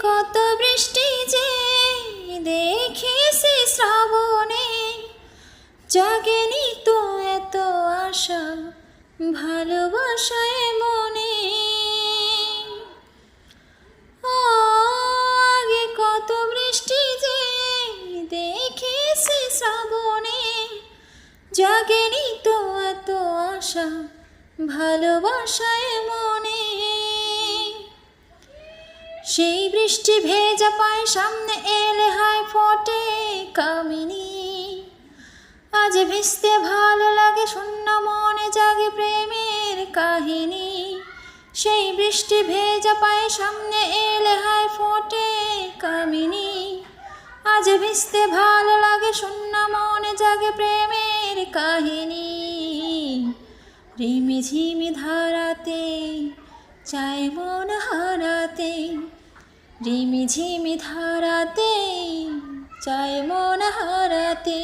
কত বৃষ্টি যে দেখেছি শ্রাবণে, জাগেনি তো এত আশা ভালোবাসায় মনে। আগে কত বৃষ্টি যে দেখেছি শ্রাবণে, জাগেনি তো এত আশা ভালোবাসায় মনে। সেই বৃষ্টি ভেজা পায় সামনে এলে হায় ফোটে কামিনী। আজ ভিজতে ভালো লাগে শূন্য মনে জাগে প্রেমের কাহিনী। সেই বৃষ্টি ভেজা পায় সামনে এলে হায় ফোটে কামিনী। আজ ভিজতে ভালো লাগে শূন্য মনে জাগে প্রেমের কাহিনী। রিমি ঝিমি ধারাতে চাই মন হারাতে, রিমি ঝিমি ধারাতে চাই মন হারাতে।